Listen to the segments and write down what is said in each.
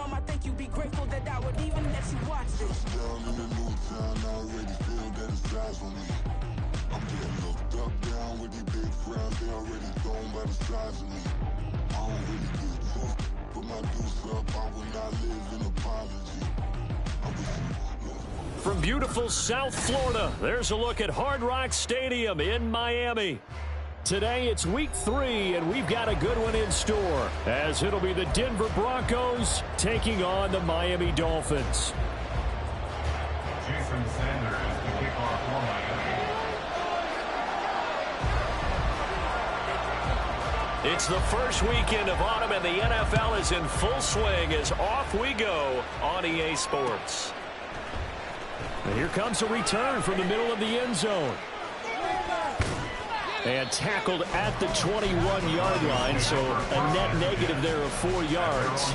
I think you'd be grateful that I would even let you watch this. Down in the new town, I already feel that it's eyes on me. I'm getting looked up, down with these big frowns, they already thrown by the size of me. I don't really give a fuck, put my deuce up, I will not live in apology. I wish you luck. From beautiful South Florida, there's a look at Hard Rock Stadium in Miami. Today it's week 3, and we've got a good one in store, as it'll be the Denver Broncos taking on the Miami Dolphins. Jason Sanders to kick off for Miami. It's the first weekend of autumn, and the NFL is in full swing as off we go on EA Sports. And here comes a return from the middle of the end zone. And tackled at the 21-yard line, so a net negative there of 4 yards.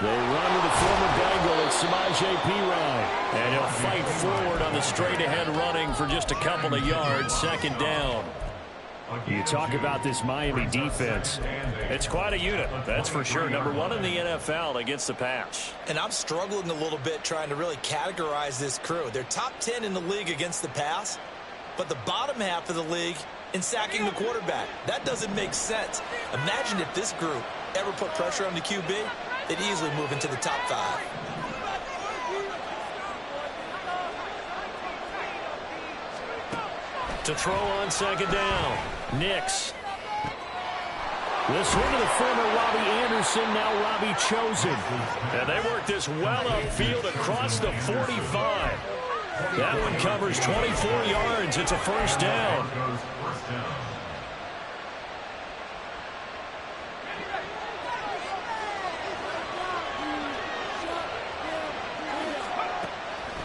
They run with the former Bengal. It's Samaje Perine. And he'll fight forward on the straight-ahead running for just a couple of yards. Second down. You talk about this Miami defense. It's quite a unit, that's for sure. Number 1 in the NFL against the pass. And I'm struggling a little bit trying to really categorize this crew. They're top 10 in the league against the pass, but the bottom half of the league in sacking the quarterback. That doesn't make sense. Imagine if this group ever put pressure on the QB. They'd easily move into the top 5. To throw on second down, Nix. The swing of the former Robbie Anderson, now Robbie Chosen. And they work this well upfield across the 45. That one covers 24 yards. It's a first down.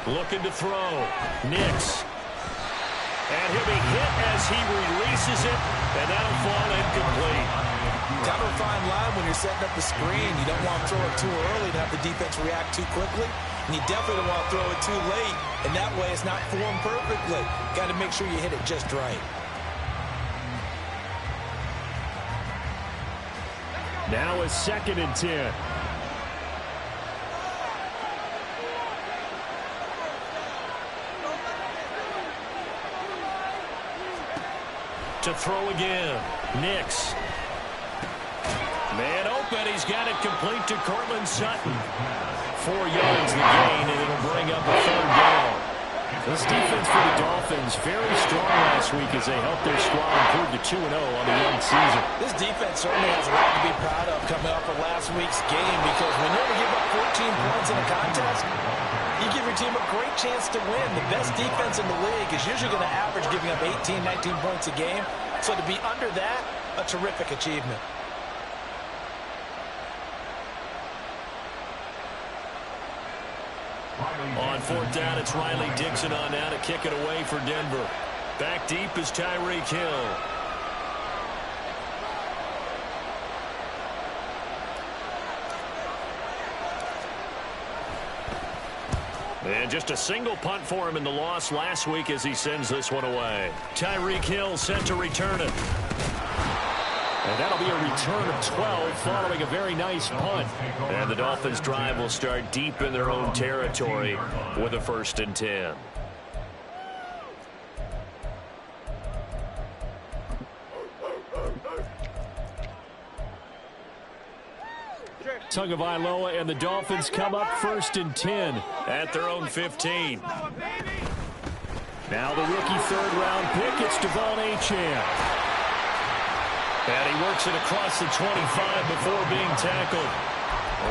Looking to throw. Nix. And he'll be hit as he releases it, and that'll fall incomplete. Kind of a fine line when you're setting up the screen. You don't want to throw it too early and have the defense react too quickly. And you definitely don't want to throw it too late, and that way it's not formed perfectly. Got to make sure you hit it just right. Now a 2nd and 10. To throw again. Nix. Man open. He's got it complete to Cortland Sutton. 4 yards the gain, and it'll bring up a 3rd down. This defense for the Dolphins very strong last week as they helped their squad improve to 2-0 on the young season. This defense certainly has a lot to be proud of coming off of last week's game, because when you only give up 14 points in a contest, you give your team a great chance to win. The best defense in the league is usually going to average giving up 18, 19 points a game. So to be under that, a terrific achievement. On 4th down, it's Riley Dixon on now to kick it away for Denver. Back deep is Tyreek Hill. And just a single punt for him in the loss last week as he sends this one away. Tyreek Hill set to return it. And that'll be a return of 12 following a very nice punt. And the Dolphins' drive will start deep in their own territory with a 1st and 10. Tagovailoa and the Dolphins come up 1st and 10 at their own 15. Now the rookie 3rd-round pick, it's Devon Achane. And he works it across the 25 before being tackled.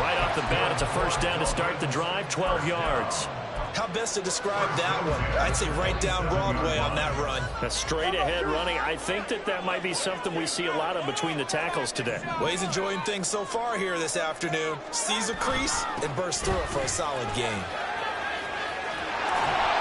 Right off the bat, it's a first down to start the drive, 12 yards. How best to describe that one? I'd say right down Broadway on that run. A straight-ahead running. I think that might be something we see a lot of between the tackles today. Well, he's enjoying things so far here this afternoon. Sees a crease and bursts through it for a solid gain.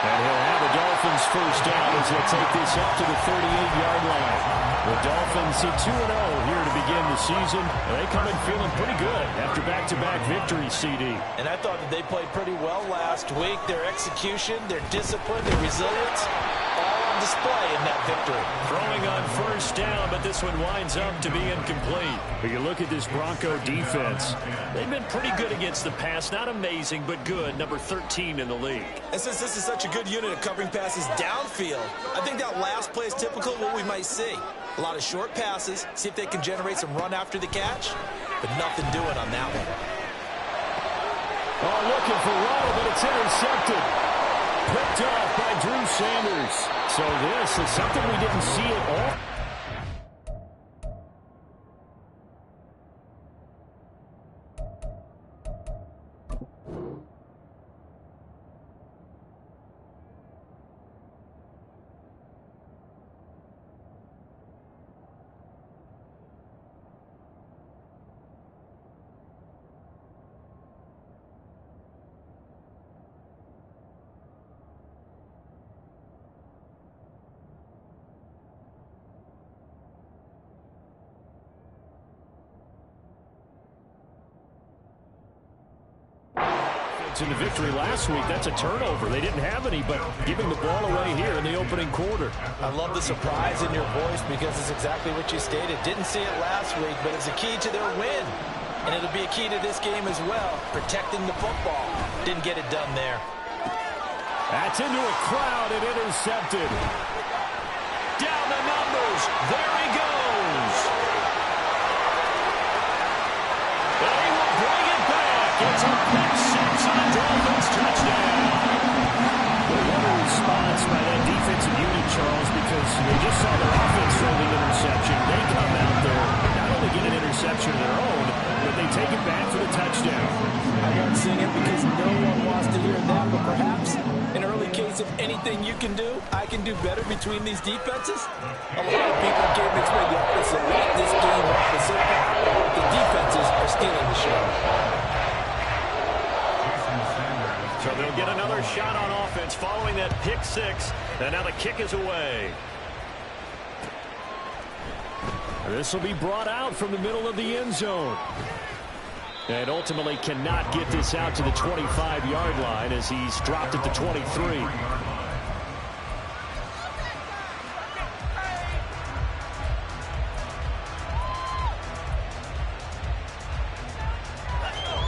And he'll have the Dolphins first down as they'll take this up to the 38-yard line. The Dolphins see 2-0 here to begin the season. And they come in feeling pretty good after back-to-back victories, CD. And I thought that they played pretty well last week. Their execution, their discipline, their resilience, all on display in that victory. Throwing on first down, but this one winds up to be incomplete. But you look at this Bronco defense. They've been pretty good against the pass. Not amazing, but good. Number 13 in the league. And since this is such a good unit of covering passes downfield, I think that last play is typical of what we might see. A lot of short passes, see if they can generate some run after the catch, but nothing doing on that one. Oh, looking for Waddle, but it's intercepted. Picked off by Drew Sanders. So this is something we didn't see at all. In the victory last week, that's a turnover. They didn't have any, but giving the ball away here in the opening quarter. I love the surprise in your voice because it's exactly what you stated. Didn't see it last week, but it's a key to their win. And it'll be a key to this game as well, protecting the football. Didn't get it done there. That's into a crowd and intercepted. Down the numbers. There he goes. They will bring it back. It's a pick six on a Dolphins touchdown. Well, what a response by that defensive unit, Charles, because they just saw their offense throw the interception. They come out there, not only get an interception of their own, but they take it back for the touchdown. I won't sing it because no one wants to hear that, but perhaps an early case of anything you can do, I can do better between these defenses. A lot of people gave me the offense and let this game up the simple. The defenses are stealing the show. So they'll get another shot on offense following that pick six, and now the kick is away. This will be brought out from the middle of the end zone. And ultimately cannot get this out to the 25-yard line as he's dropped at the 23.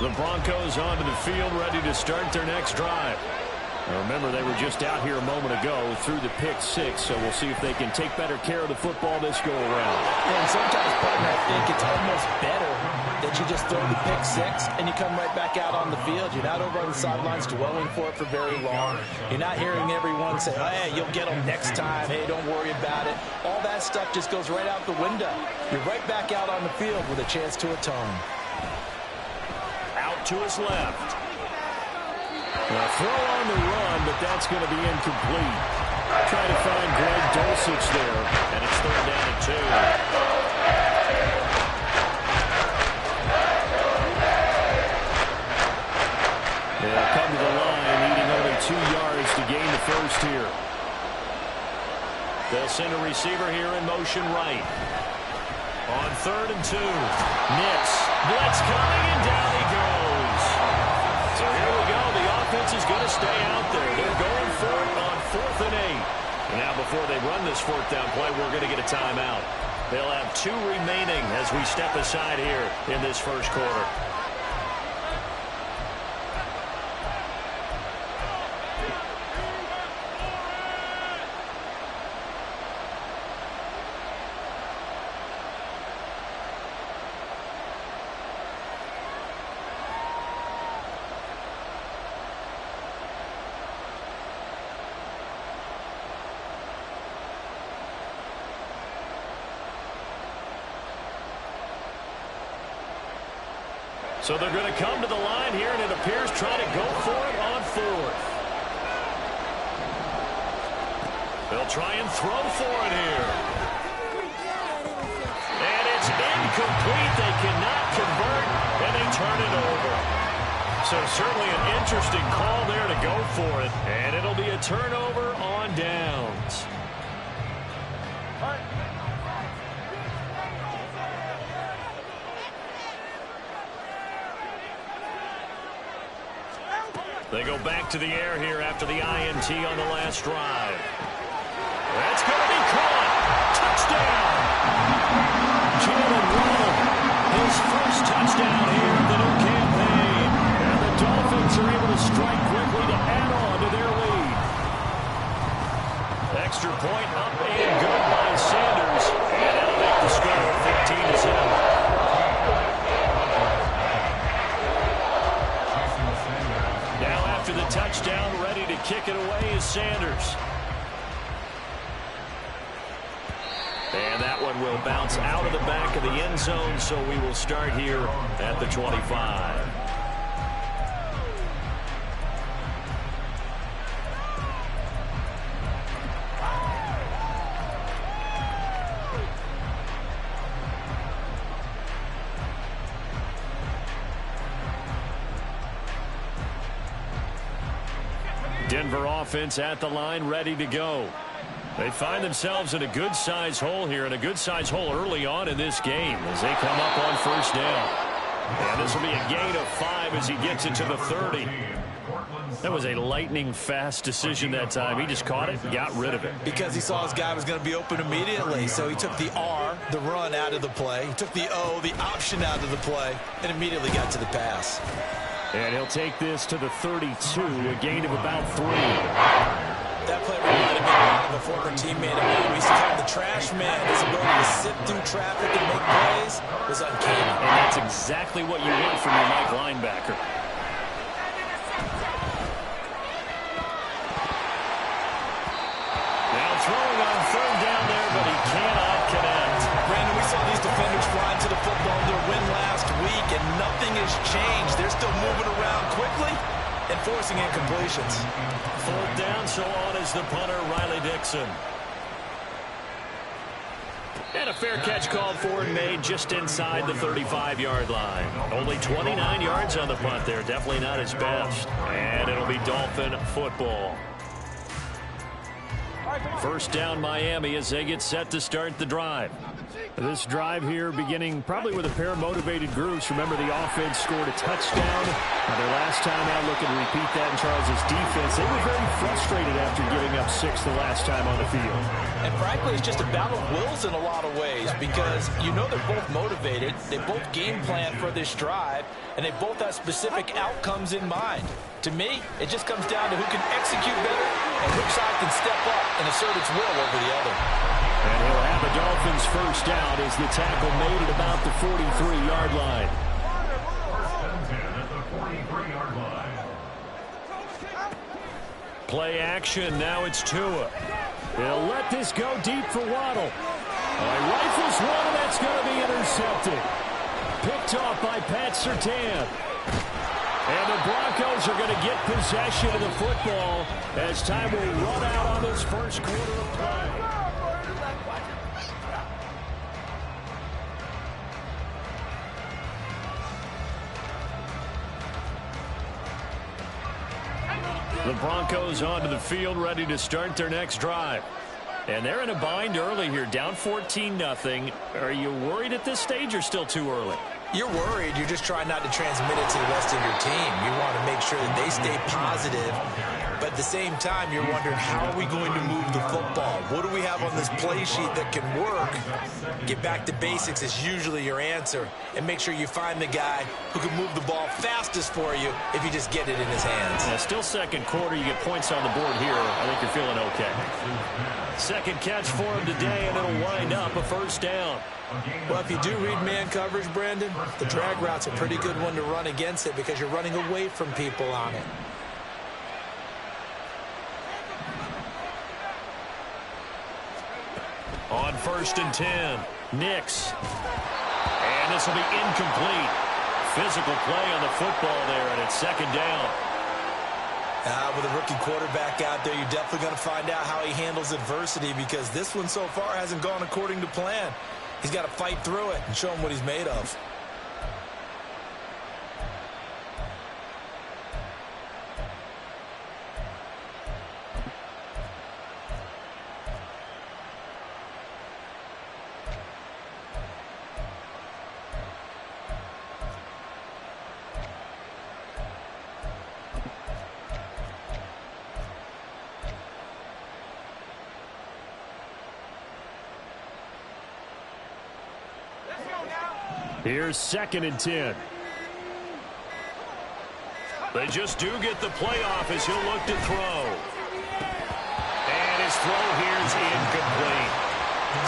The Broncos onto the field, ready to start their next drive. Now remember, they were just out here a moment ago through the pick six, so we'll see if they can take better care of the football this go-around. And sometimes, partner, I think it's almost better that you just throw the pick six and you come right back out on the field. You're not over on the sidelines dwelling for it for very long. You're not hearing everyone say, hey, you'll get them next time. Hey, don't worry about it. All that stuff just goes right out the window. You're right back out on the field with a chance to atone. Out to his left. A throw on the run, but that's going to be incomplete. Trying to find Greg Dulcich there, and it's third down and 2. They'll come to the line, needing only 2 yards to gain the first here. They'll send a receiver here in motion right. On third and 2. Nix. Blitz coming, and down he goes. So here we go. The offense is going to stay out there. They're going for it on 4th and 8. Now, before they run this 4th down play, we're going to get a timeout. They'll have 2 remaining as we step aside here in this first quarter. So they're going to come to the line here, and it appears trying to go for it on 4th. They'll try and throw for it here. And it's incomplete. They cannot convert, and they turn it over. So certainly an interesting call there to go for it. And it'll be a turnover on downs. They go back to the air here after the INT on the last drive. That's going to be caught. Touchdown. Jalen Waddle, his first touchdown here in the new campaign. And the Dolphins are able to strike quickly to add on to their lead. Extra point up and good by Sanders. And that'll make the score 14-7. After the touchdown, ready to kick it away is Sanders. And that one will bounce out of the back of the end zone, so we will start here at the 25. Denver offense at the line, ready to go. They find themselves in a good-sized hole here, and a good-sized hole early on in this game as they come up on first down. And this will be a gain of 5 as he gets it to the 30. That was a lightning-fast decision that time. He just caught it and got rid of it. Because he saw his guy was going to be open immediately, so he took the R, the run, out of the play. He took the O, the option, out of the play, and immediately got to the pass. And he'll take this to the 32, a gain of about 3. That play reminded me a lot of a former teammate of mine. We used to call him the trash man. His ability to sit through traffic and make plays was uncanny. And that's exactly what you want from your Mike linebacker. Now throwing on third down there, but he cannot connect. Brandon, we saw these defenders flying to the football in their win last week, and nothing has changed. They're still moving around quickly and forcing incompletions. Fourth down, so on is the punter, Riley Dixon. And a fair catch called for and made just inside the 35-yard line. Only 29 yards on the punt there. Definitely not his best. And it'll be Dolphin football. First down, Miami, as they get set to start the drive. This drive here beginning probably with a pair of motivated groups. Remember, the offense scored a touchdown. Their last time out, looking to repeat that in Charles' defense. They were very frustrated after giving up 6 the last time on the field. And frankly, it's just a battle of wills in a lot of ways because you know they're both motivated. They both game plan for this drive, and they both have specific outcomes in mind. To me, it just comes down to who can execute better and which side can step up and assert its will over the other. And he'll have the Dolphins first down as the tackle made at about the 43-yard line. Play action, now it's Tua. He'll let this go deep for Waddle. Rifles one, and that's going to be intercepted. Picked off by Pat Surtain. And the Broncos are going to get possession of the football as time will run out on this first quarter of play. The Broncos onto the field, ready to start their next drive. And they're in a bind early here, down 14-0. Are you worried at this stage or still too early? You're worried. You're just trying not to transmit it to the rest of your team. You want to make sure that they stay positive. But at the same time, you're wondering, how are we going to move the football? What do we have on this play sheet that can work? Get back to basics is usually your answer. And make sure you find the guy who can move the ball fastest for you if you just get it in his hands. Yeah, still second quarter. You get points on the board here. I think you're feeling okay. Second catch for him today, and it'll wind up a first down. Well, if you do read man coverage, Brandon, the drag route's a pretty good one to run against it because you're running away from people on it. On 1st and 10, Nix. And this will be incomplete. Physical play on the football there, and it's second down. With a rookie quarterback out there, you're definitely going to find out how he handles adversity because this one so far hasn't gone according to plan. He's got to fight through it and show him what he's made of. Here's 2nd and 10. They just do get the playoff as he'll look to throw. And his throw here is incomplete.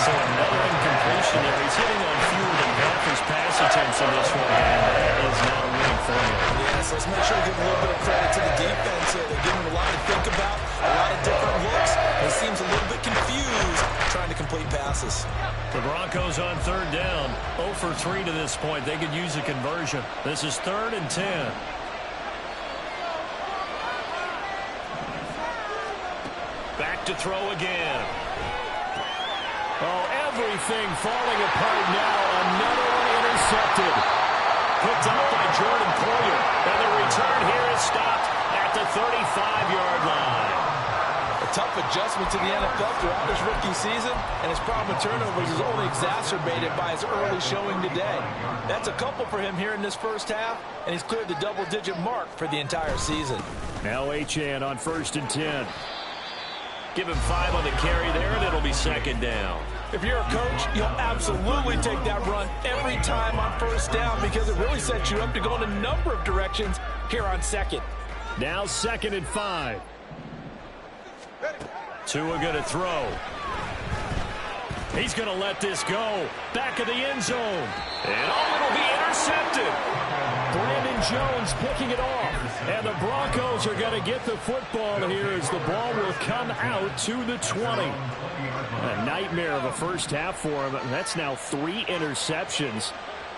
So another incompletion there. He's hitting on fewer than half his pass attempts in this one. And that is not a winning formula. Yes, let's make sure we give a little bit of credit to the defense here. They're giving him a lot to think about, a lot of different looks. He seems a little bit confused trying to complete passes. The Broncos on 3rd down. 0 for 3 to this point. They could use a conversion. This is 3rd and 10. Back to throw again. Oh, everything falling apart now. Another one intercepted. Picked up by Jordan Poyer. And the return here is stopped at the 35-yard line. A tough adjustment to the NFL throughout his rookie season, and his problem with turnovers is only exacerbated by his early showing today. That's a couple for him here in this first half, and he's cleared the double-digit mark for the entire season. Now Achane on 1st and 10. Give him 5 on the carry there, and it'll be 2nd down. If you're a coach, you'll absolutely take that run every time on 1st down because it really sets you up to go in a number of directions here on 2nd. Now 2nd and 5. Tua going to throw. He's going to let this go. Back of the end zone. And it'll be intercepted. Brandon Jones picking it off. And the Broncos are going to get the football here as the ball will come out to the 20. A nightmare of a first half for him. That's now 3 interceptions.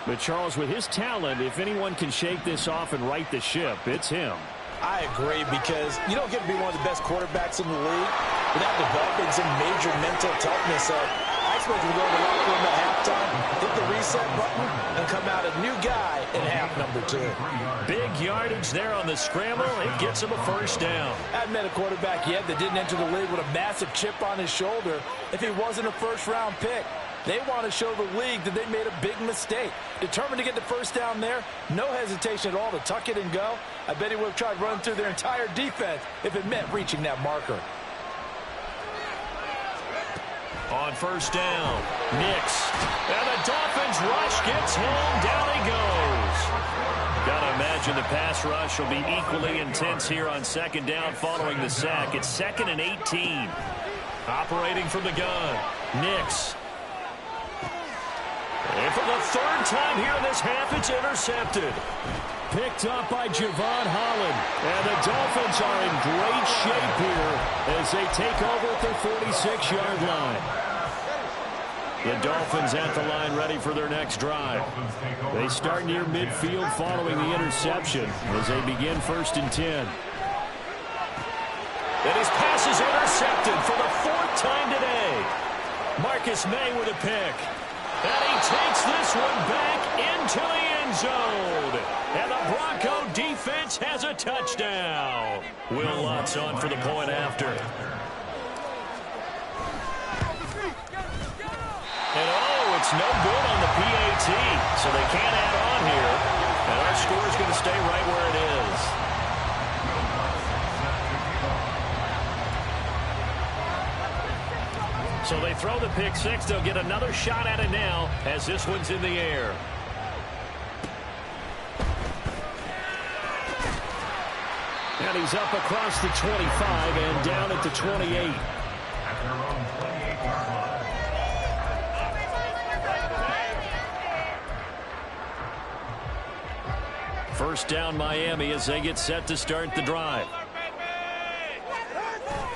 But Charles, with his talent, if anyone can shake this off and right the ship, it's him. I agree, because you don't get to be one of the best quarterbacks in the league without developing some major mental toughness. So I expect him to go to the locker room at halftime, hit the reset button, and come out a new guy in half number 2. Big yardage there on the scramble. It gets him a 1st down. I haven't met a quarterback yet that didn't enter the league with a massive chip on his shoulder if he wasn't a first-round pick. They want to show the league that they made a big mistake. Determined to get the 1st down there, no hesitation at all to tuck it and go. I bet he would have tried running through their entire defense if it meant reaching that marker. On 1st down, Nix. And the Dolphins rush gets home. Down he goes. Got to imagine the pass rush will be equally intense here on 2nd down following the sack. It's 2nd and 18. Operating from the gun, Nix. And for the 3rd time here in this half, it's intercepted. Picked up by Javon Holland. And the Dolphins are in great shape here as they take over at their 46-yard line. The Dolphins at the line ready for their next drive. They start near midfield following the interception as they begin 1st and 10. And his pass is intercepted for the 4th time today. Marcus May with a pick. And he takes this one back into the end zone. And the Bronco defense has a touchdown. Will Lutz on for the point after. And it's no good on the PAT. So they can't add on here. And our score is going to stay right where it is. So they throw the pick 6. They'll get another shot at it now as this one's in the air. And he's up across the 25 and down at the 28. First down Miami as they get set to start the drive.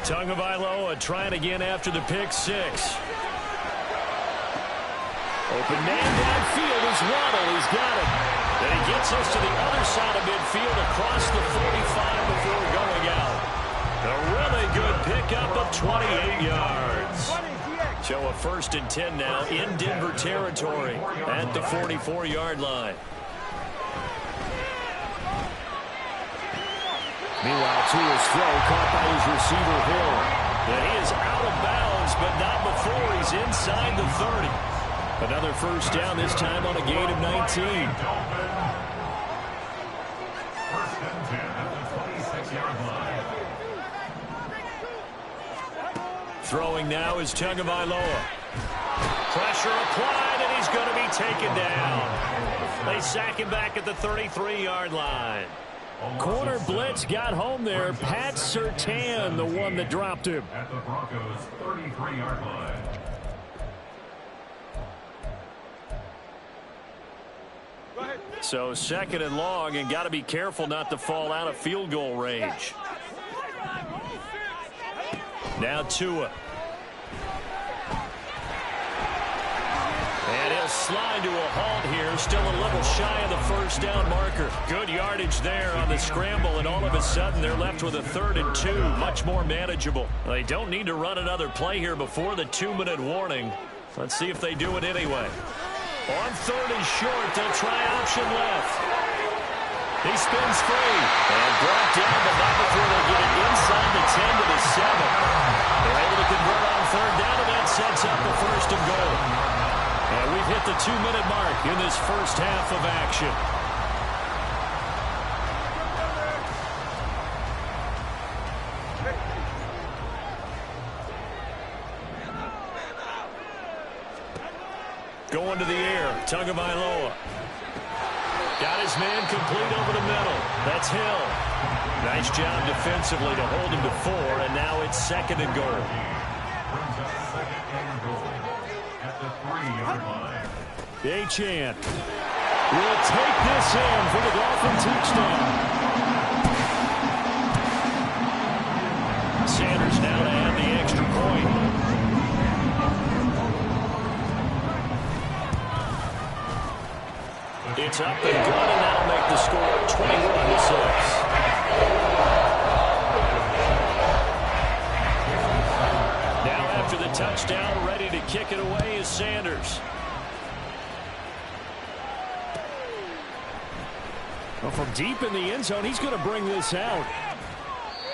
Tagovailoa trying again after the pick 6. Open man downfield is Waddle. He's got it. And he gets us to the other side of midfield across the 45 before going out. A really good pickup of 28 yards. So a 1st and 10 now in Denver territory at the 44-yard line. Meanwhile, Tua's throw caught by his receiver, Hill. And he is out of bounds, but not before he's inside the 30. Another 1st down, this time on a gain of 19. 1st and 10 at the 26-yard line. Throwing now is Tagovailoa. Pressure applied, and he's he's going to be taken down. They sack him back at the 33-yard line. Corner blitz got home there. Pat Surtain, the one that dropped him. At the Broncos' 33-yard line. So 2nd and long, and got to be careful not to fall out of field goal range. Now Tua. And he'll slide to a halt here. Still a little shy of the first down marker. Good yardage there on the scramble, and all of a sudden they're left with a 3rd and 2. Much more manageable. They don't need to run another play here before the 2-minute warning. Let's see if they do it anyway. On 3rd and short, they'll try option left. He spins free and brought down, but not before they get it inside the 10 to the 7. They're able to convert on 3rd down, and that sets up the 1st and goal. And we've hit the 2-minute mark in this first half of action. Going to the air, Tagovailoa. Got his man complete over the middle. That's Hill. Nice job defensively to hold him to 4, and now it's 2nd and goal. Brings up 2nd and goal at the 3-yard line. Achane will take this in for the Dolphin touchdown. Sanders now to add the extra point. It's up and good, and that'll make the score 21-6. Now after the touchdown, ready to kick it away is Sanders. Well, from deep in the end zone, he's going to bring this out.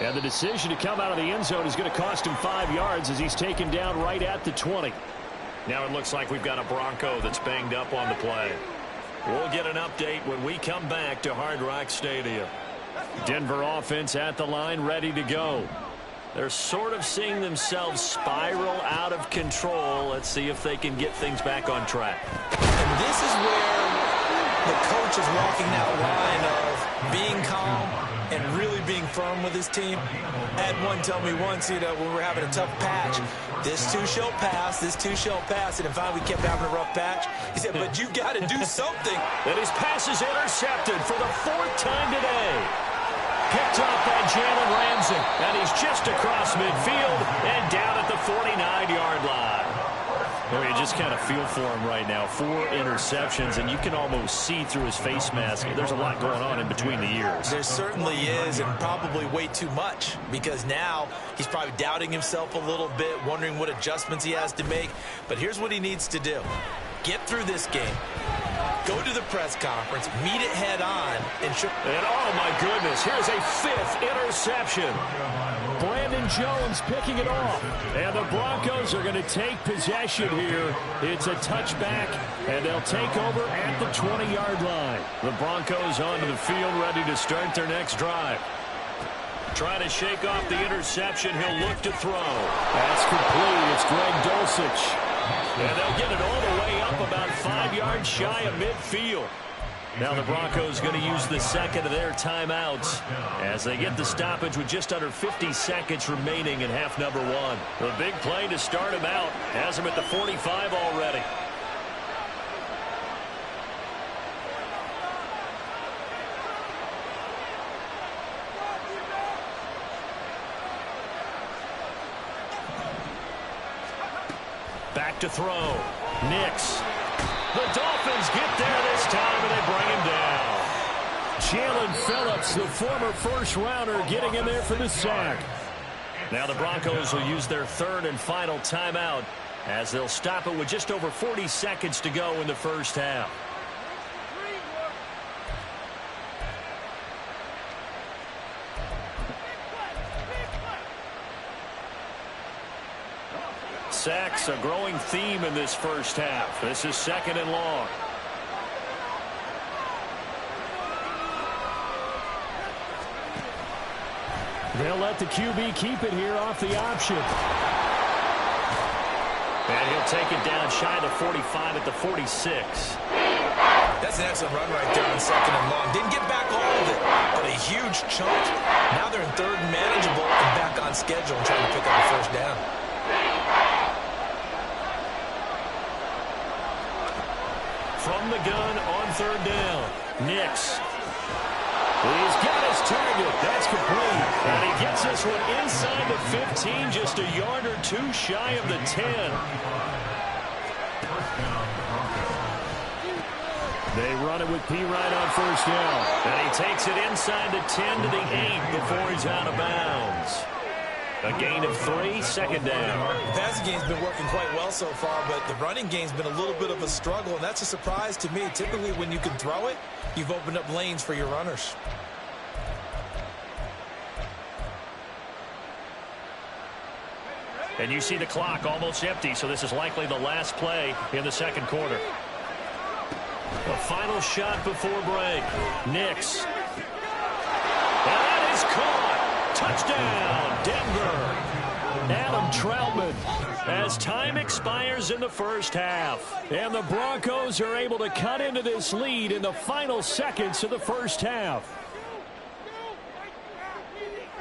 And the decision to come out of the end zone is going to cost him 5 yards as he's taken down right at the 20. Now it looks like we've got a Bronco that's banged up on the play. We'll get an update when we come back to Hard Rock Stadium. Denver offense at the line, ready to go. They're sort of seeing themselves spiral out of control. Let's see if they can get things back on track. And this is where the coach is walking that line of being calm and really being firm with his team. I had one tell me once, when we were having a tough patch, this too shall pass, this too shall pass, and if we kept having a rough patch, he said, but you got to do something. And his pass is intercepted for the 4th time today. Picked off by Jalen Ramsey, and he's just across midfield and down at the 49-yard line. Well, you just kind of feel for him right now. 4 interceptions, and you can almost see through his face mask. There's a lot going on in between the ears. There certainly is, and probably way too much, because now he's probably doubting himself a little bit, wondering what adjustments he has to make. But here's what he needs to do. Get through this game. Go to the press conference, meet it head on, and oh, my goodness, here's a 5th interception. Brandon Jones picking it off. And the Broncos are going to take possession here. It's a touchback, and they'll take over at the 20-yard line. The Broncos onto the field, ready to start their next drive. Trying to shake off the interception. He'll look to throw. That's complete. It's Greg Dulcich. And they'll get it all the way up about 5 yards shy of midfield. Now the Broncos going to use the 2nd of their timeouts as they get the stoppage with just under 50 seconds remaining in half number 1. The big play to start him out has him at the 45 already. Back to throw. Nix. The Dolphins get there this time, and they bring him down. Jalen Phillips, the former first-rounder, getting in there for the sack. Now the Broncos will use their 3rd and final timeout as they'll stop it with just over 40 seconds to go in the first half. Sacks, a growing theme in this first half. This is 2nd and long. They'll let the QB keep it here off the option. And he'll take it down shy of the 45 at the 46. That's an excellent run right there on 2nd and long. Didn't get back all of it, but a huge chunk. Now they're in 3rd and manageable and back on schedule and trying to pick up a first down. From the gun on 3rd down, Nix. He's got his target. That's complete. And he gets this one inside the 15, just a yard or two shy of the 10. They run it with P. Ryan on 1st down. And he takes it inside the 10 to the 8 before he's out of bounds. A gain of 3, 2nd down. The passing game's been working quite well so far, but the running game's been a little bit of a struggle, and that's a surprise to me. Typically, when you can throw it, you've opened up lanes for your runners. And you see the clock almost empty, so this is likely the last play in the 2nd quarter. A final shot before break. Nix. And that is caught. Touchdown, Denver. Adam Troutman, as time expires in the 1st half. And the Broncos are able to cut into this lead in the final seconds of the 1st half.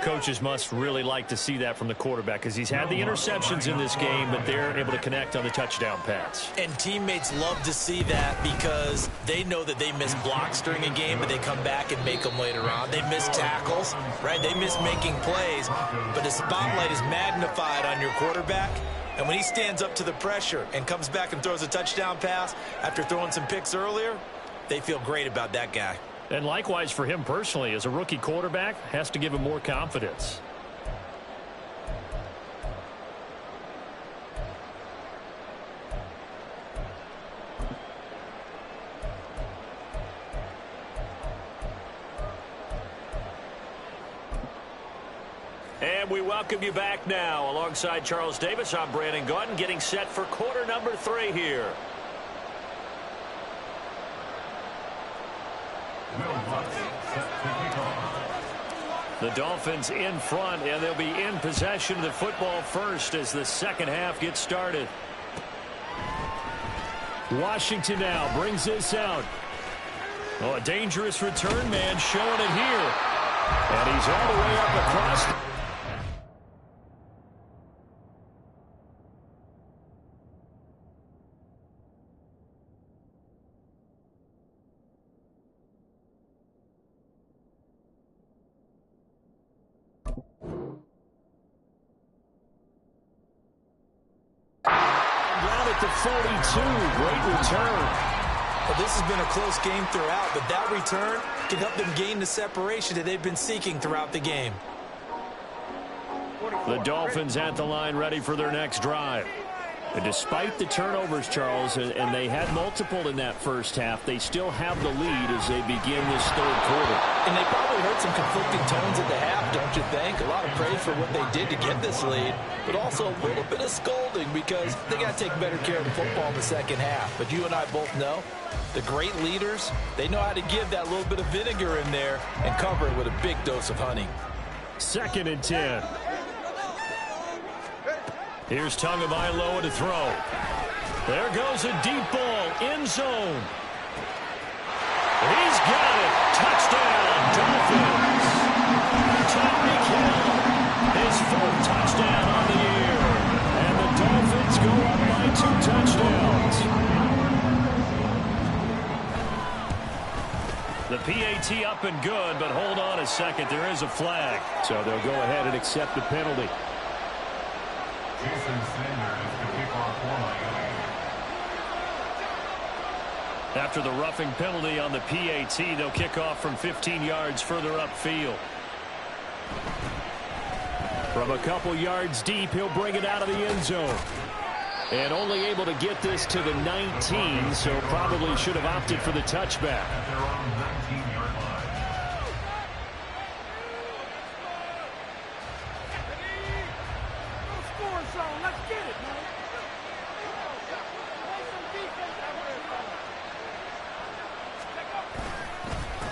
Coaches must really like to see that from the quarterback because he's had the interceptions in this game, but they're able to connect on the touchdown pass. And teammates love to see that because they know that they miss blocks during a game, but they come back and make them later on. They miss tackles, right? They miss making plays, but the spotlight is magnified on your quarterback. And when he stands up to the pressure and comes back and throws a touchdown pass after throwing some picks earlier, they feel great about that guy. And likewise for him personally, as a rookie quarterback, has to give him more confidence. And we welcome you back now. Alongside Charles Davis, I'm Brandon Gaudin, getting set for quarter number 3 here. The Dolphins in front, and they'll be in possession of the football first as the 2nd half gets started. Washington now brings this out. Oh, a dangerous return man showing it here. And he's all the way up across. At the 42, great return. Well, this has been a close game throughout, but that return can help them gain the separation that they've been seeking throughout the game. The Dolphins at the line ready for their next drive. And despite the turnovers, Charles, and they had multiple in that 1st half, they still have the lead as they begin this 3rd quarter. And they probably heard some conflicting tones at the half, don't you think? A lot of praise for what they did to get this lead, but also a little bit of scolding because they got to take better care of the football in the 2nd half. But you and I both know the great leaders, they know how to give that little bit of vinegar in there and cover it with a big dose of honey. 2nd and 10. Here's Tagovailoa to throw. There goes a deep ball, end zone. He's got it. Touchdown, Dolphins. Tyreek Hill, his 4th touchdown on the year. And the Dolphins go up by 2 touchdowns. The PAT up and good, but hold on a second. There is a flag. So they'll go ahead and accept the penalty. After the roughing penalty on the PAT, they'll kick off from 15 yards further upfield. From a couple yards deep, he'll bring it out of the end zone. And only able to get this to the 19, so probably should have opted for the touchback.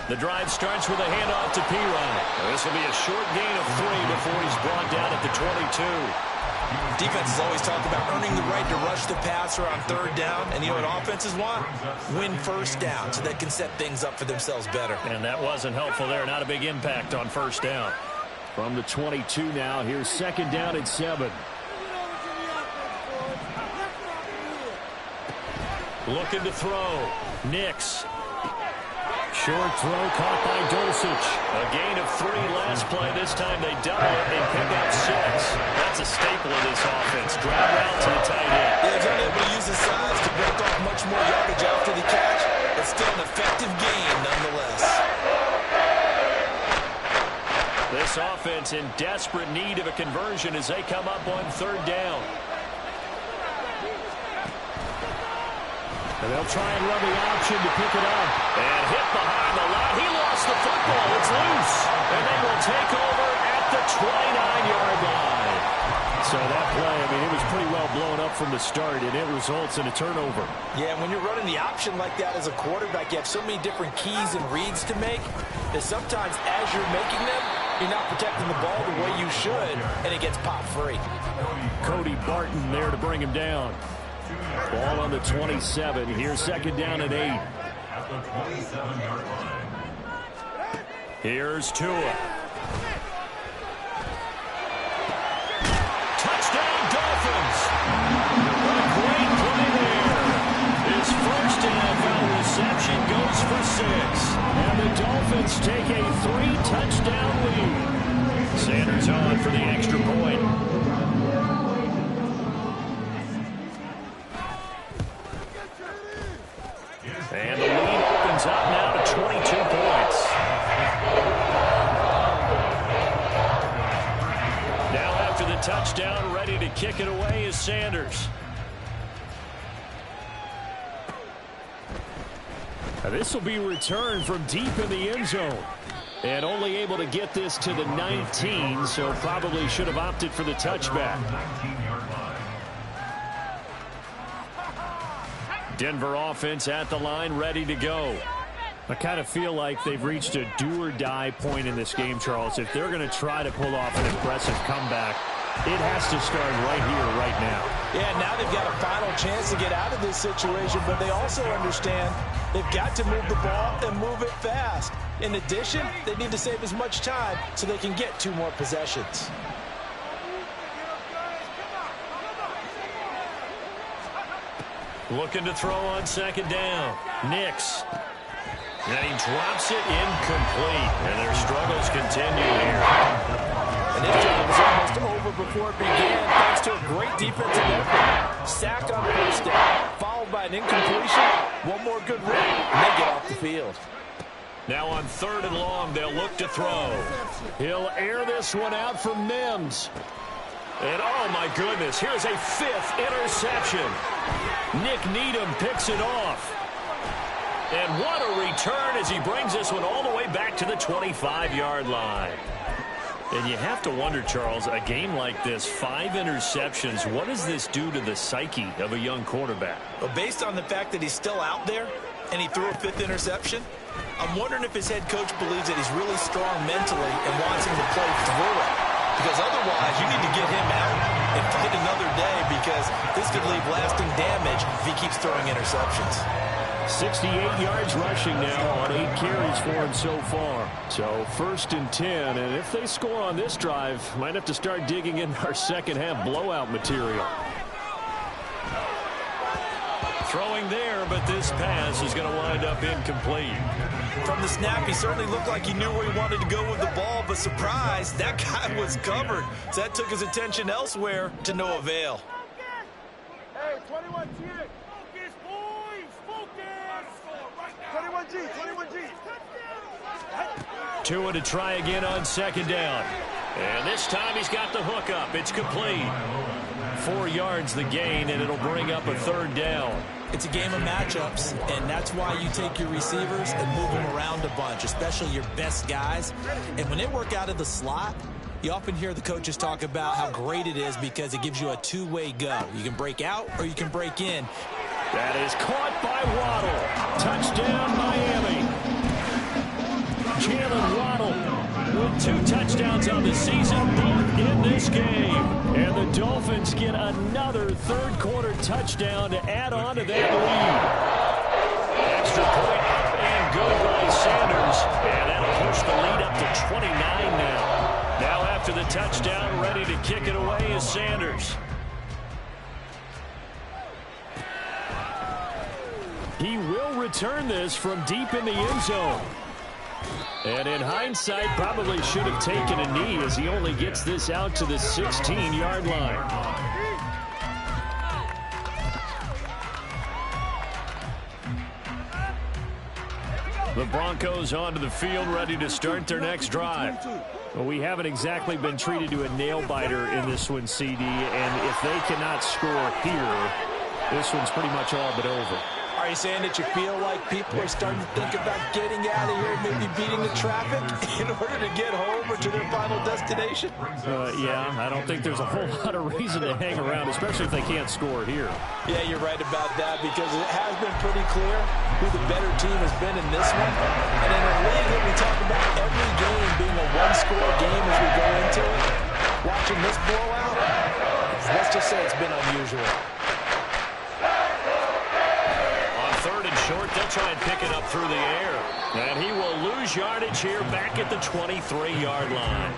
The drive starts with a handoff to P. Ryan. This will be a short gain of 3 before he's brought down at the 22. Defenses always talk about earning the right to rush the passer on third down, and you know what offenses want? Win first down so they can set things up for themselves better. And that wasn't helpful there. Not a big impact on first down. From the 22 now, here's second down and 7. Looking to throw. Nix. Short throw caught by Dulcich. A gain of 3 last play. This time they double it and pick up 6. That's a staple of this offense. Drive out to the tight end. Yeah, he's unable to use his size to break off much more yardage after the catch, but still an effective gain nonetheless. This offense in desperate need of a conversion as they come up on third down. And they'll try and run the option to pick it up. And hit behind the line. He lost the football. It's loose. And they will take over at the 29-yard line. So that play, I mean, it was pretty well blown up from the start, and it results in a turnover. Yeah, when you're running the option like that as a quarterback, you have so many different keys and reads to make that sometimes as you're making them, you're not protecting the ball the way you should, and it gets popped free. Cody Barton there to bring him down. Ball on the 27. Here's second down and 8. At the 27-yard line. Here's Tua. Touchdown, Dolphins. A great play there. His first NFL reception goes for 6. And the Dolphins take a 3-touchdown lead. Sanders on for the extra point. And the lead opens up now to 22 points. Now after the touchdown, ready to kick it away is Sanders. Now this will be returned from deep in the end zone. And only able to get this to the 19, so probably should have opted for the touchback. Denver offense at the line, ready to go. I kind of feel like they've reached a do-or-die point in this game, Charles. If they're going to try to pull off an impressive comeback, it has to start right here, right now. Yeah, now they've got a final chance to get out of this situation, but they also understand they've got to move the ball and move it fast. In addition, they need to save as much time so they can get 2 more possessions. Looking to throw on second down. Nix. And he drops it incomplete. And their struggles continue here. And this drive was almost over before it began thanks to a great defensive effort. Sack on first down, followed by an incompletion. One more good run, and they get off the field. Now on third and long, they'll look to throw. He'll air this one out for Mims. And oh my goodness, here's a 5th interception. Nick Needham picks it off. And what a return as he brings this one all the way back to the 25-yard line. And you have to wonder, Charles, a game like this, 5 interceptions, what does this do to the psyche of a young quarterback? Well, based on the fact that he's still out there and he threw a 5th interception, I'm wondering if his head coach believes that he's really strong mentally and wants him to play through it. Because otherwise, you need to get him out and fight another day because this could leave lasting damage if he keeps throwing interceptions. 68 yards rushing now on 8 carries for him so far. So first and 10, and if they score on this drive, might have to start digging in our second half blowout material. Throwing there, but this pass is going to wind up incomplete. From the snap, he certainly looked like he knew where he wanted to go with the ball, but surprise, that guy was covered. So that took his attention elsewhere to no avail. Hey, 21G. Focus, boys. Focus. 21G. Tua to try again on second down. And this time he's got the hook up. It's complete. 4 yards the gain, and it'll bring up a third down. It's a game of matchups, and that's why you take your receivers and move them around a bunch, especially your best guys. And when they work out of the slot, you often hear the coaches talk about how great it is because it gives you a 2-way go. You can break out or you can break in. That is caught by Waddle. Touchdown, Miami. Jalen Waddle with 2 touchdowns on the season, both in this game. And the Dolphins get another third-quarter touchdown to add on to that lead. Extra point up and good by Sanders. And that'll push the lead up to 29 now. Now after the touchdown, ready to kick it away is Sanders. He will return this from deep in the end zone. And in hindsight, probably should have taken a knee as he only gets this out to the 16-yard line. The Broncos onto the field, ready to start their next drive. Well, we haven't exactly been treated to a nail-biter in this one, CD, and if they cannot score here, this one's pretty much all but over. Are you saying that you feel like people are starting to think about getting out of here, maybe beating the traffic in order to get home or to their final destination? Yeah, I don't think there's a whole lot of reason to hang around, especially if they can't score here. Yeah, you're right about that because it has been pretty clear who the better team has been in this one. And in a league that we talk about every game being a one-score game as we go into it, watching this blowout, let's just say it's been unusual. Third and short, they'll try and pick it up through the air. And he will lose yardage here back at the 23-yard line.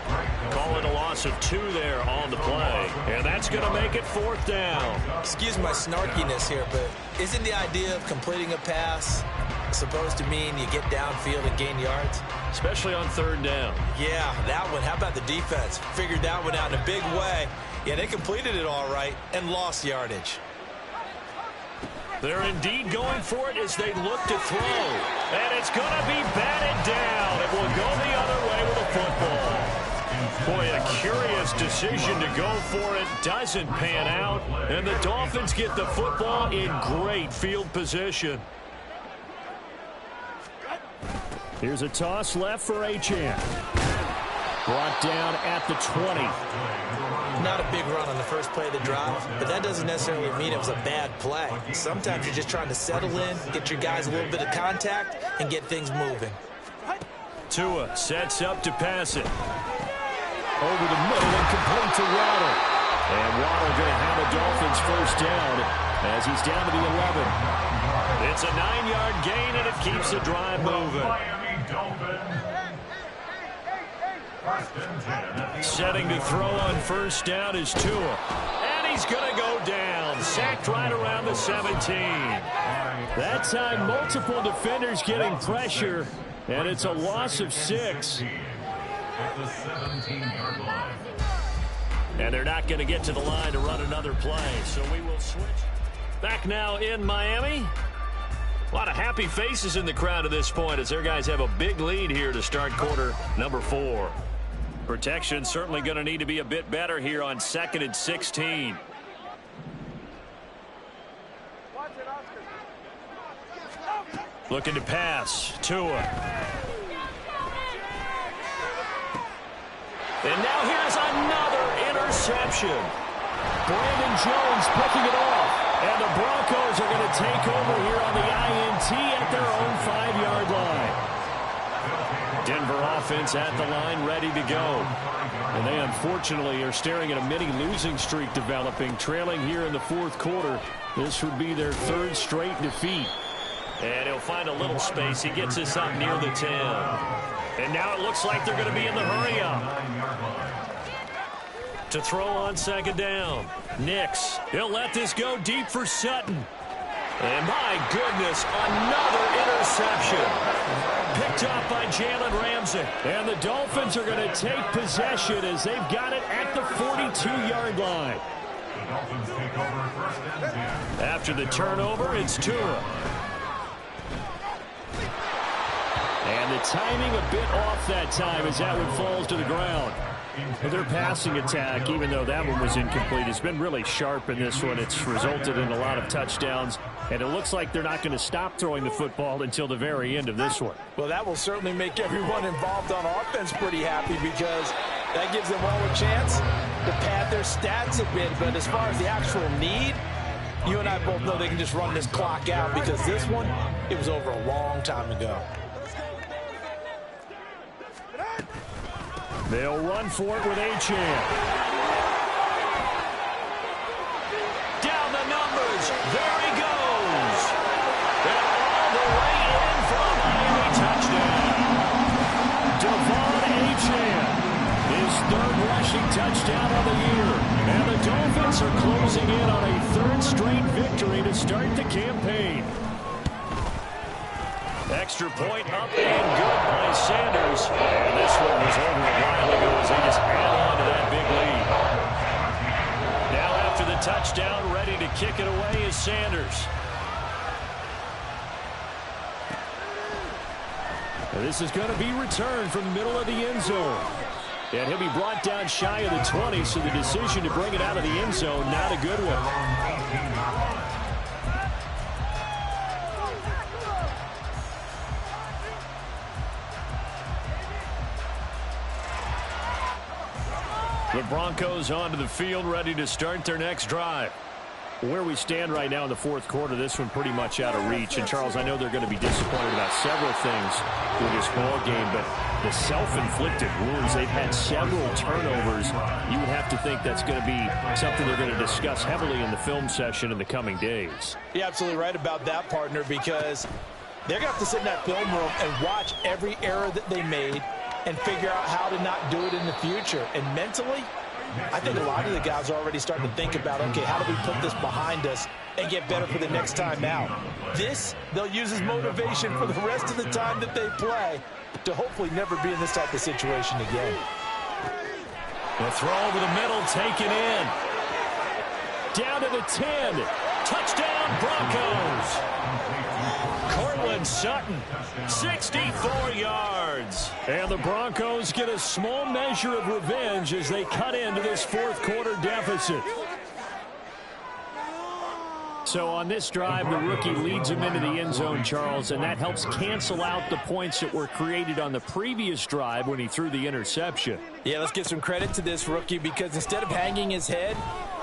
Call it a loss of 2 there on the play. And that's going to make it 4th down. Excuse my snarkiness here, but isn't the idea of completing a pass supposed to mean you get downfield and gain yards? Especially on 3rd down. Yeah, that one. How about the defense? Figured that one out in a big way. Yeah, they completed it all right and lost yardage. They're indeed going for it as they look to throw. And it's going to be batted down. It will go the other way with the football. Boy, a curious decision to go for it. Doesn't pan out. And the Dolphins get the football in great field position. Here's a toss left for Achane. Brought down at the 20. Not a big run on the first play of the drive, but that doesn't necessarily mean it was a bad play. Sometimes you're just trying to settle in, get your guys a little bit of contact, and get things moving. Tua sets up to pass it. Over the middle and complete to Waddle. And Waddle going to have a Dolphins first down as he's down to the 11. It's a 9-yard gain, and it keeps the drive moving. Setting to throw on first down is Tua. And he's going to go down. Sacked right around the 17. That time, multiple defenders getting pressure, and it's a loss of 6. And they're not going to get to the line to run another play, so we will switch. Back now in Miami. A lot of happy faces in the crowd at this point as their guys have a big lead here to start quarter number 4. Protection certainly going to need to be a bit better here on 2nd and 16. Looking to pass. Tua. And now here's another interception. Brandon Jones picking it off. And the Broncos are going to take over here on the INT at their own 5-yard line. Denver offense at the line, ready to go. And they unfortunately are staring at a mini losing streak developing, trailing here in the 4th quarter. This would be their 3rd straight defeat. And he'll find a little space. He gets this up near the 10. And now it looks like they're going to be in the hurry-up. To throw on 2nd down. Nix. He'll let this go deep for Sutton. And my goodness, another interception. Picked up by Jalen Ramsey. And the Dolphins are going to take possession as they've got it at the 42-yard line. After the turnover, it's Tua. And the timing a bit off that time as that one falls to the ground. But their passing attack, even though that one was incomplete, has been really sharp in this one. It's resulted in a lot of touchdowns, and it looks like they're not going to stop throwing the football until the very end of this one. Well, that will certainly make everyone involved on offense pretty happy because that gives them all a chance to pad their stats a bit. But as far as the actual need, you and I both know they can just run this clock out because this one, it was over a long time ago. They'll run for it with Achane. third rushing touchdown of the year. And the Dolphins are closing in on a third straight victory to start the campaign. Extra point up and good by Sanders. And this one was over a while ago as they just add on to that big lead. Now after the touchdown, ready to kick it away is Sanders. And this is going to be returned from the middle of the end zone. And he'll be brought down shy of the 20, so the decision to bring it out of the end zone, not a good one. The Broncos onto the field, ready to start their next drive. Where we stand right now in the fourth quarter, this one pretty much out of reach. And, Charles, I know they're going to be disappointed about several things with this ball game, but the self-inflicted wounds, they've had several turnovers. You would have to think that's going to be something they're going to discuss heavily in the film session in the coming days. You're absolutely right about that, partner, because they're going to have to sit in that film room and watch every error that they made and figure out how to not do it in the future. And mentally, I think a lot of the guys are already starting to think about, okay, how do we put this behind us and get better for the next time out? This, they'll use as motivation for the rest of the time that they play to hopefully never be in this type of situation again. The throw over the middle, taken in. Down to the 10. Touchdown, Broncos. Cortland Sutton, 64 yards. And the Broncos get a small measure of revenge as they cut into this fourth quarter deficit. So on this drive, the rookie leads him into the end zone, Charles, and that helps cancel out the points that were created on the previous drive when he threw the interception. Yeah, let's give some credit to this rookie, because instead of hanging his head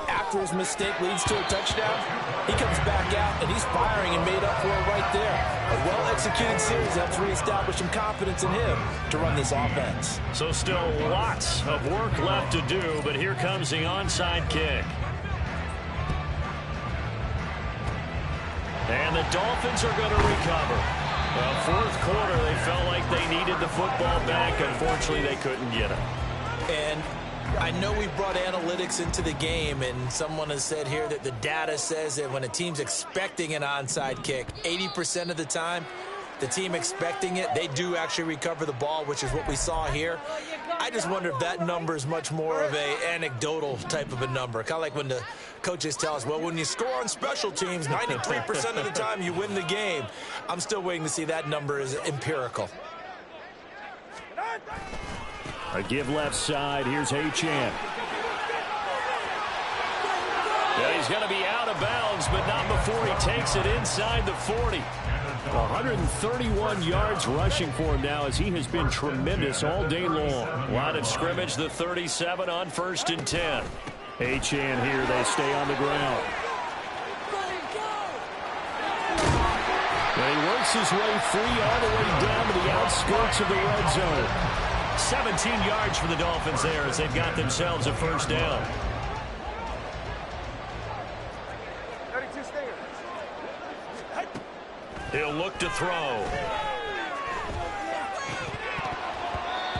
after his mistake leads to a touchdown, he comes back out and he's firing and made up for it right there. A well-executed series helps reestablish some confidence in him to run this offense. So still lots of work left to do, but here comes the onside kick. And the Dolphins are going to recover. Well, fourth quarter, they felt like they needed the football back. Unfortunately, they couldn't get it. And I know we brought analytics into the game, and someone has said here that the data says that when a team's expecting an onside kick, 80% of the time, the team expecting it, they do actually recover the ball, which is what we saw here. I just wonder if that number is much more of a anecdotal type of a number. Kind of like when the coaches tell us, well, when you score on special teams, 93% of the time you win the game. I'm still waiting to see that number is empirical. A give left side. Here's Achane. Yeah, he's going to be out of bounds, but not before he takes it inside the 40. 131 yards rushing for him now, as he has been tremendous all day long. Line of scrimmage, the 37 on 1st and 10. Achane here. They stay on the ground. And he works his way free all the way down to the outskirts of the red zone. 17 yards for the Dolphins there as they've got themselves a first down. 32 Stinger. He'll look to throw.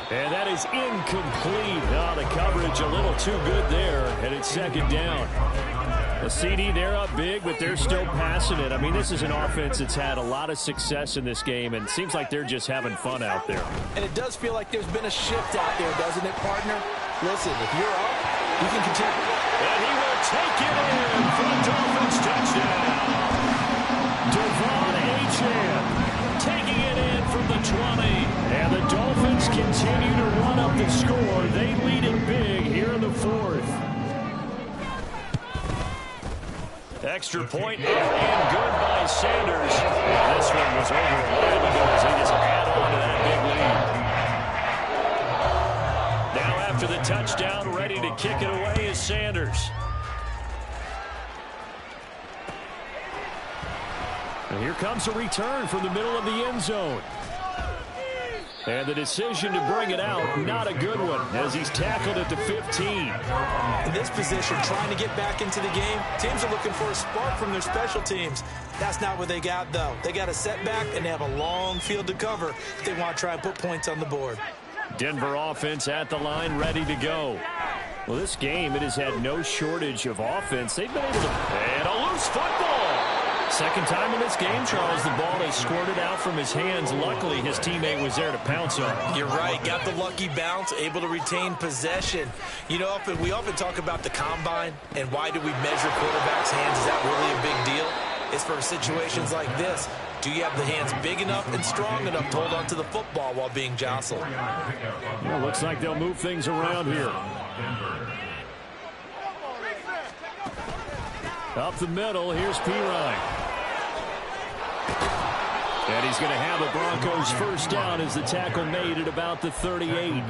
And that is incomplete. Oh, the coverage a little too good there, and it's second down. The CD, they're up big, but they're still passing it. I mean, this is an offense that's had a lot of success in this game, and it seems like they're just having fun out there. And it does feel like there's been a shift out there, doesn't it, partner? Listen, if you're up, you can continue. And he will take it in for the Dolphins touchdown. Devon Achane taking it in from the 20. And the Dolphins continue to run up the score. They lead it big here in the fourth. Extra point up and good by Sanders. This one was over a while ago as they just add on to that big lead. Now after the touchdown, ready to kick it away is Sanders. And here comes a return from the middle of the end zone. And the decision to bring it out, not a good one, as he's tackled at the 15. In this position, trying to get back into the game, teams are looking for a spark from their special teams. That's not what they got, though. They got a setback, and they have a long field to cover if they want to try and put points on the board. Denver offense at the line, ready to go. Well, this game, it has had no shortage of offense. They've been able to... And a loose football! Second time in this game, Charles, the ball has squirted out from his hands. Luckily, his teammate was there to pounce on it. You're right. Got the lucky bounce, able to retain possession. You know, we often talk about the combine and why do we measure quarterbacks' hands. Is that really a big deal? It's for situations like this. Do you have the hands big enough and strong enough to hold on to the football while being jostled? Well, looks like they'll move things around here. Up the middle, here's Pirine. And he's going to have a Broncos first down as the tackle made at about the 38.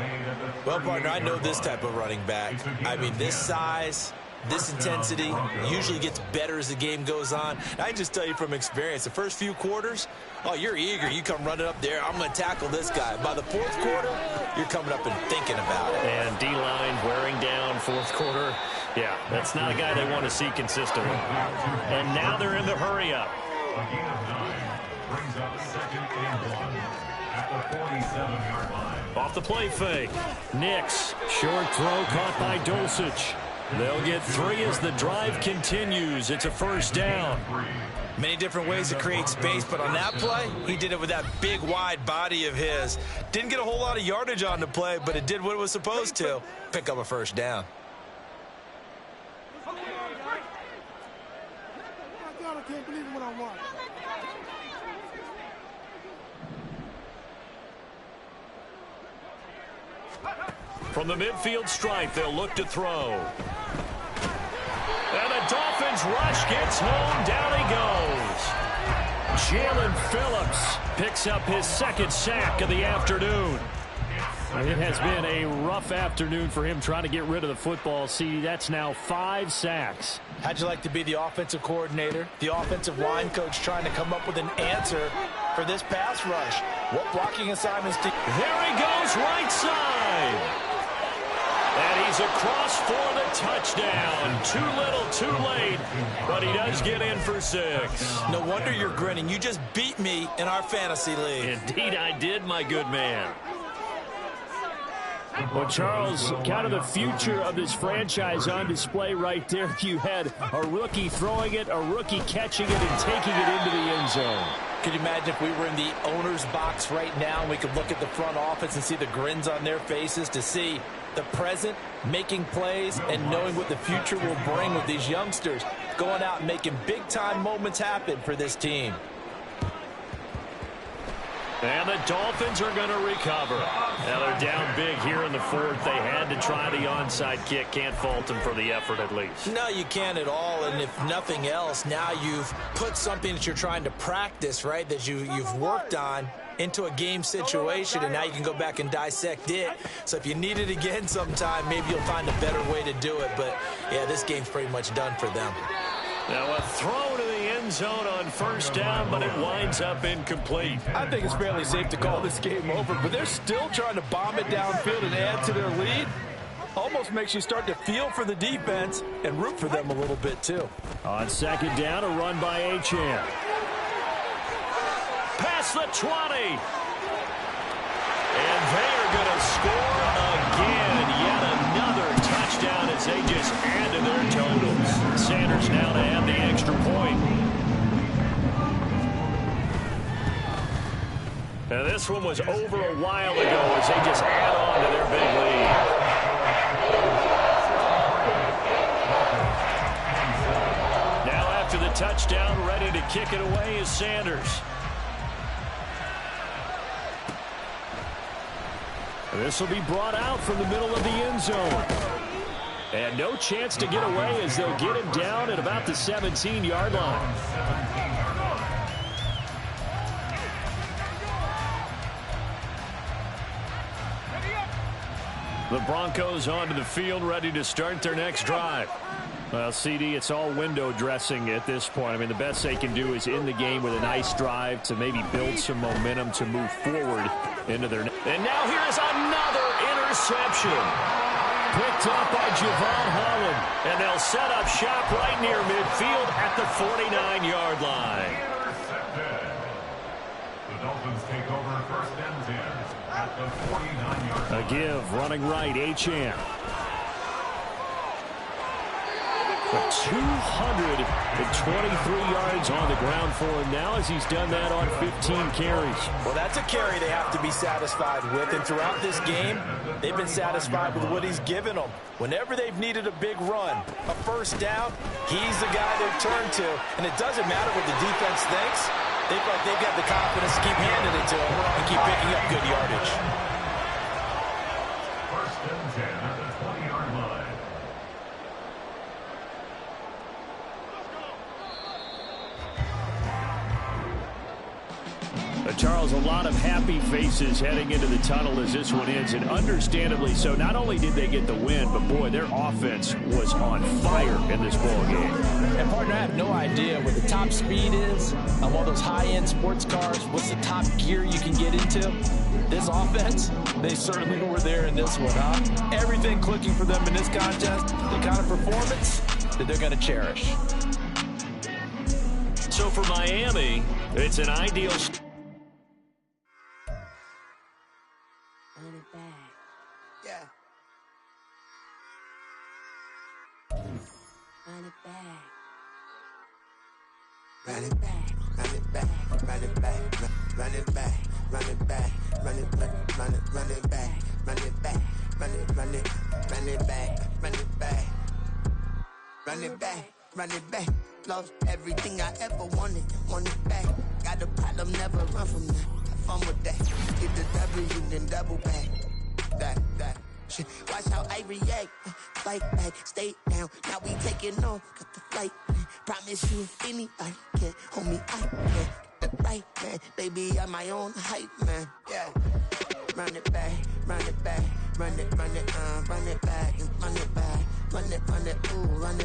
Well, partner, I know this type of running back. I mean, this size, this intensity usually gets better as the game goes on. I can just tell you from experience, the first few quarters, oh, you're eager. You come running up there, I'm going to tackle this guy. By the fourth quarter, you're coming up and thinking about it. And D-line wearing down fourth quarter. Yeah, that's not a guy they want to see consistently. And now they're in the hurry-up. Brings up second and 1 at the 47-yard line. Off the play fake. Nix, short throw caught by Dulcich. They'll get 3 as the drive continues. It's a first down. Many different ways to create space, but on that play, he did it with that big, wide body of his. Didn't get a whole lot of yardage on the play, but it did what it was supposed to. Pick up a first down. I can't believe what I want. From the midfield stripe, they'll look to throw. And the Dolphins rush gets home. Down he goes. Jalen Phillips picks up his second sack of the afternoon. It has been a rough afternoon for him trying to get rid of the football. See, that's now 5 sacks. How'd you like to be the offensive coordinator, the offensive line coach trying to come up with an answer for this pass rush? What blocking assignments do... There he goes, right side. And he's across for the touchdown. Too little, too late. But he does get in for 6. No wonder you're grinning. You just beat me in our fantasy league. Indeed I did, my good man. Well, Charles, kind of the future of this franchise on display right there. You had a rookie throwing it, a rookie catching it, and taking it into the end zone. Could you imagine if we were in the owner's box right now and we could look at the front office and see the grins on their faces, to see the present making plays and knowing what the future will bring with these youngsters going out and making big-time moments happen for this team. And the Dolphins are going to recover. Now they're down big here in the fourth. They had to try the onside kick. Can't fault them for the effort at least. No, you can't at all. And if nothing else, now you've put something that you're trying to practice, right, that you've worked on into a game situation, and now you can go back and dissect it. So if you need it again sometime, maybe you'll find a better way to do it. But, yeah, this game's pretty much done for them. Now a throw to the end zone on first down, but it winds up incomplete. I think it's fairly safe to call this game over, but they're still trying to bomb it downfield and add to their lead. Almost makes you start to feel for the defense and root for them a little bit, too. On second down, a run by Achane. Past the 20. And they are going to score again. Yet another touchdown as they just add to their totals. Sanders now to have the extra point. Now this one was over a while ago as they just add on to their big lead. Now after the touchdown, ready to kick it away is Sanders. This will be brought out from the middle of the end zone. And no chance to get away as they'll get him down at about the 17-yard line. The Broncos onto the field, ready to start their next drive. Well, CD, it's all window dressing at this point. I mean, the best they can do is end the game with a nice drive to maybe build some momentum to move forward into their... And now here's another interception. Picked up by Javon Holland. And they'll set up shop right near midfield at the 49-yard line. Intercepted. The Dolphins take over first and 10. at the 49-yard line. A give, running right, Achane. But 223 yards on the ground for him now as he's done that on 15 carries. Well, that's a carry they have to be satisfied with, and throughout this game, they've been satisfied with what he's given them. Whenever they've needed a big run, a first down, he's the guy they've turned to, and it doesn't matter what the defense thinks. They feel like they've got the confidence to keep handing it to him and keep picking up good yardage. First and 10 at the 20-yard line. Charles, a lot of happy faces heading into the tunnel as this one ends, and understandably so. Not only did they get the win, but boy, their offense was on fire in this ball game. And partner, I have no idea what the top speed is on one of those high-end sports cars. What's the top gear you can get into? This offense, they certainly were there in this one, huh? Everything clicking for them in this contest, the kind of performance that they're going to cherish. So for Miami, it's an ideal... Run it back. Yeah. Run it back. Run it back, run it back, run it back, run it back, run it back, run it back, run it back, run it back, run it back, run it back, run it back, run it back. Lost everything I ever wanted, want it back. Got a problem, never run from that. Have fun with that. Get the W, then double back. That shit. Watch how I react. Fight back, stay down. Now we taking off, got the flight. Promise you, if anybody can hold me, I can. Get the right man, baby, I'm my own hype man. Yeah. Run it back, run it back, run it back, run it back, run it, ooh, run it.